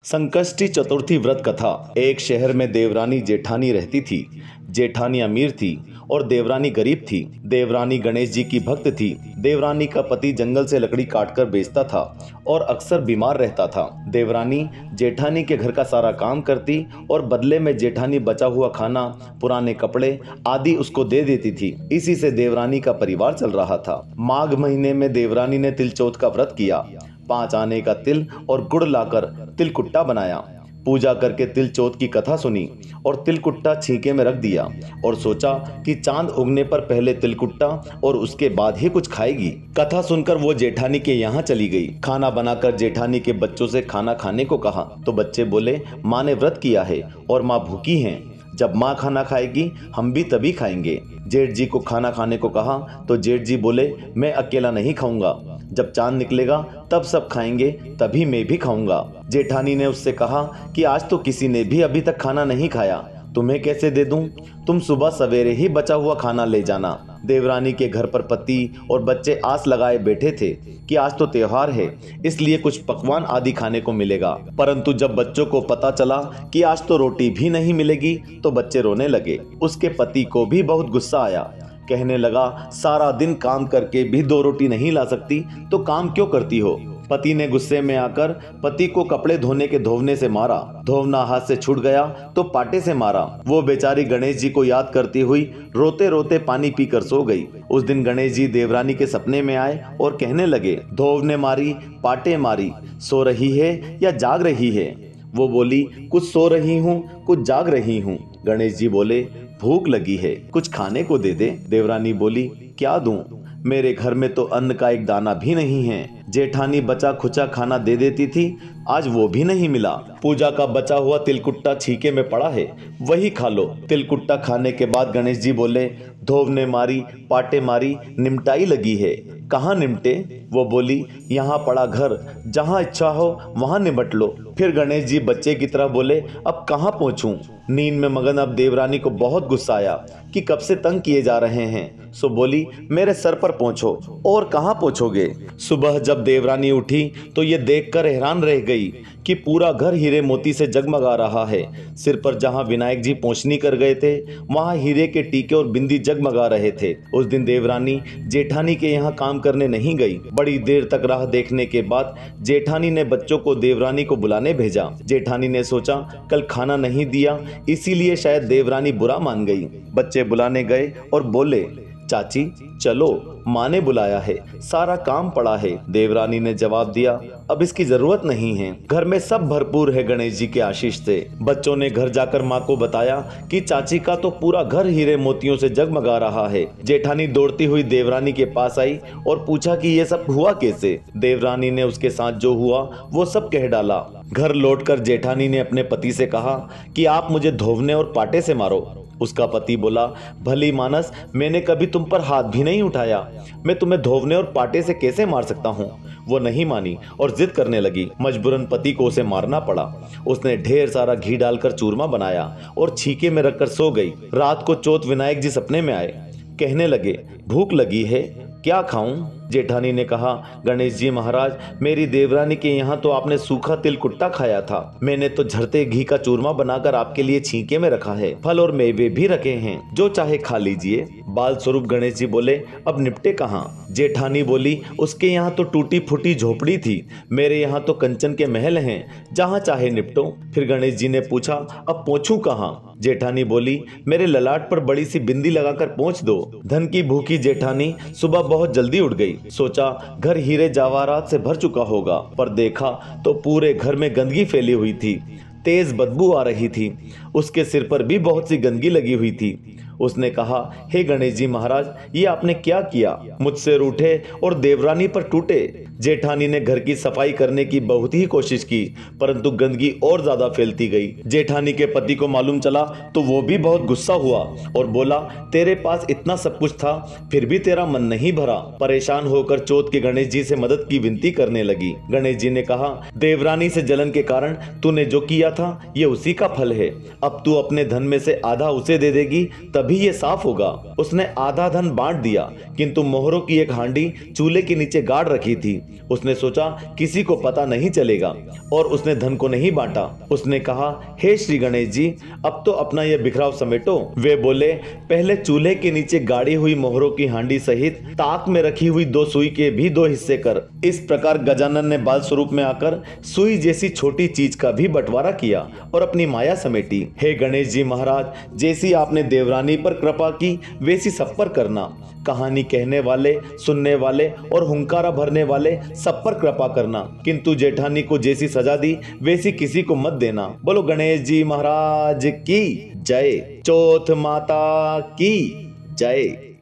संकष्टी चतुर्थी व्रत कथा। एक शहर में देवरानी जेठानी रहती थी। जेठानी अमीर थी और देवरानी गरीब थी। देवरानी गणेश जी की भक्त थी। देवरानी का पति जंगल से लकड़ी काटकर बेचता था और अक्सर बीमार रहता था। देवरानी जेठानी के घर का सारा काम करती और बदले में जेठानी बचा हुआ खाना, पुराने कपड़े आदि उसको दे देती थी। इसी से देवरानी का परिवार चल रहा था। माघ महीने में देवरानी ने तिलचौथ का व्रत किया। 5 आने का तिल और गुड़ लाकर तिलकुट्टा बनाया। पूजा करके तिलचौथ की कथा सुनी और तिलकुट्टा छींके में रख दिया और सोचा कि चांद उगने पर पहले तिलकुट्टा और उसके बाद ही कुछ खाएगी। कथा सुनकर वो जेठानी के यहाँ चली गई। खाना बनाकर जेठानी के बच्चों से खाना खाने को कहा तो बच्चे बोले, माँ ने व्रत किया है और माँ भूखी हैं। जब माँ खाना खाएगी हम भी तभी खाएंगे। जेठ जी को खाना खाने को कहा तो जेठ जी बोले, मैं अकेला नहीं खाऊंगा, जब चांद निकलेगा तब सब खाएंगे, तभी मैं भी खाऊंगा। जेठानी ने उससे कहा कि आज तो किसी ने भी अभी तक खाना नहीं खाया, तुम्हें कैसे दे दूं? तुम सुबह सवेरे ही बचा हुआ खाना ले जाना। देवरानी के घर पर पति और बच्चे आस लगाए बैठे थे कि आज तो त्योहार है, इसलिए कुछ पकवान आदि खाने को मिलेगा। परंतु जब बच्चों को पता चला कि आज तो रोटी भी नहीं मिलेगी तो बच्चे रोने लगे। उसके पति को भी बहुत गुस्सा आया। कहने लगा, सारा दिन काम करके भी 2 रोटी नहीं ला सकती तो काम क्यों करती हो? पति ने गुस्से में आकर पति को कपड़े धोने के धोवने से मारा। धोवना हाथ से छूट गया तो पाटे से मारा। वो बेचारी गणेश जी को याद करती हुई रोते रोते पानी पीकर सो गई। उस दिन गणेश जी देवरानी के सपने में आए और कहने लगे, धोवने मारी, पाटे मारी, सो रही है या जाग रही है? वो बोली, कुछ सो रही हूँ, कुछ जाग रही हूँ। गणेश जी बोले, भूख लगी है, कुछ खाने को दे दे। देवरानी बोली, क्या दूं? मेरे घर में तो अन्न का एक दाना भी नहीं है। जेठानी बचा खुचा खाना दे देती थी, आज वो भी नहीं मिला। पूजा का बचा हुआ तिलकुट्टा छीके में पड़ा है, वही खा लो। तिलकुट्टा खाने के बाद गणेश जी बोले, धोवने मारी, पाटे मारी, निमटाई लगी है, कहाँ निमटे? वो बोली, यहाँ पड़ा घर, जहाँ इच्छा हो वहाँ निमट लो। फिर गणेश जी बच्चे की तरह बोले, अब कहाँ पहुँचूं? नींद में मगन अब देवरानी को बहुत गुस्सा आया कि कब से तंग किए जा रहे हैं। सो बोली, मेरे सर पर पहुँचो। और कहाँ पहुँचोगे? सुबह जब देवरानी उठी तो ये देखकर हैरान रह गई कि पूरा घर हीरे मोती से जगमगा रहा है। सिर पर जहाँ विनायक जी पोंछनी कर गए थे वहाँ हीरे के टीके और बिंदी जगमगा रहे थे। उस दिन देवरानी जेठानी के यहाँ काम करने नहीं गई। बड़ी देर तक राह देखने के बाद जेठानी ने बच्चों को देवरानी को बुलाने भेजा। जेठानी ने सोचा, कल खाना नहीं दिया इसीलिए शायद देवरानी बुरा मान गई। बच्चे बुलाने गए और बोले, चाची चलो, माँ ने बुलाया है, सारा काम पड़ा है। देवरानी ने जवाब दिया, अब इसकी जरूरत नहीं है, घर में सब भरपूर है गणेश जी के आशीष से। बच्चों ने घर जाकर माँ को बताया कि चाची का तो पूरा घर हीरे मोतियों से जगमगा रहा है। जेठानी दौड़ती हुई देवरानी के पास आई और पूछा कि ये सब हुआ कैसे। देवरानी ने उसके साथ जो हुआ वो सब कह डाला। घर लौटकर जेठानी ने अपने पति से कहा कि आप मुझे धोवने और पाटे से मारो। उसका पति बोला, भली मानस, मैंने कभी तुम पर हाथ भी नहीं उठाया, मैं तुम्हें धोवने और पाटे से कैसे मार सकता हूँ? वो नहीं मानी और जिद करने लगी। मजबूरन पति को उसे मारना पड़ा। उसने ढेर सारा घी डालकर चूरमा बनाया और छीके में रखकर सो गई। रात को चौथ विनायक जी सपने में आए। कहने लगे, भूख लगी है, क्या खाऊं? जेठानी ने कहा, गणेश जी महाराज, मेरी देवरानी के यहाँ तो आपने सूखा तिलकुट्टा खाया था, मैंने तो झरते घी का चूरमा बनाकर आपके लिए छींके में रखा है, फल और मेवे भी रखे हैं, जो चाहे खा लीजिए। बाल स्वरूप गणेश जी बोले, अब निपटे कहाँ? जेठानी बोली, उसके यहाँ तो टूटी फूटी झोपड़ी थी, मेरे यहाँ तो कंचन के महल हैं, जहाँ चाहे निपटो। फिर गणेश जी ने पूछा, अब पहुँचूं कहाँ? जेठानी बोली, मेरे ललाट पर बड़ी सी बिंदी लगाकर पहुँच दो। धन की भूखी जेठानी सुबह बहुत जल्दी उठ गई। सोचा घर हीरे जवाहरात से भर चुका होगा, पर देखा तो पूरे घर में गंदगी फैली हुई थी, तेज बदबू आ रही थी। उसके सिर पर भी बहुत सी गंदगी लगी हुई थी। उसने कहा, हे गणेश जी महाराज, ये आपने क्या किया? मुझसे रूठे और देवरानी पर टूटे। जेठानी ने घर की सफाई करने की बहुत ही कोशिश की, परंतु गंदगी और ज्यादा फैलती गई। जेठानी के पति को मालूम चला तो वो भी बहुत गुस्सा हुआ और बोला, तेरे पास इतना सब कुछ था फिर भी तेरा मन नहीं भरा। परेशान होकर चौथ के गणेश जी से मदद की विनती करने लगी। गणेश जी ने कहा, देवरानी से जलन के कारण तूने जो किया था ये उसी का फल है। अब तू अपने धन में से आधा उसे दे देगी तभी ये साफ होगा। उसने आधा धन बांट दिया, किंतु मोहरों की एक हांडी चूल्हे के नीचे गाड़ रखी थी। उसने सोचा किसी को पता नहीं चलेगा और उसने धन को नहीं बांटा। उसने कहा, हे श्री गणेश जी, अब तो अपना यह बिखराव समेटो। वे बोले, पहले चूल्हे के नीचे गाड़ी हुई मोहरों की हांडी सहित ताक में रखी हुई 2 सुई के भी 2 हिस्से कर। इस प्रकार गजानन ने बाल स्वरूप में आकर सुई जैसी छोटी चीज का भी बंटवारा किया और अपनी माया समेटी। हे गणेश जी महाराज, जैसी आपने देवरानी पर कृपा की वैसी सब पर करना। कहानी कहने वाले, सुनने वाले और हुंकारा भरने वाले सब पर कृपा करना, किंतु जेठानी को जैसी सजा दी वैसी किसी को मत देना। बोलो गणेश जी महाराज की जय। चौथ माता की जय।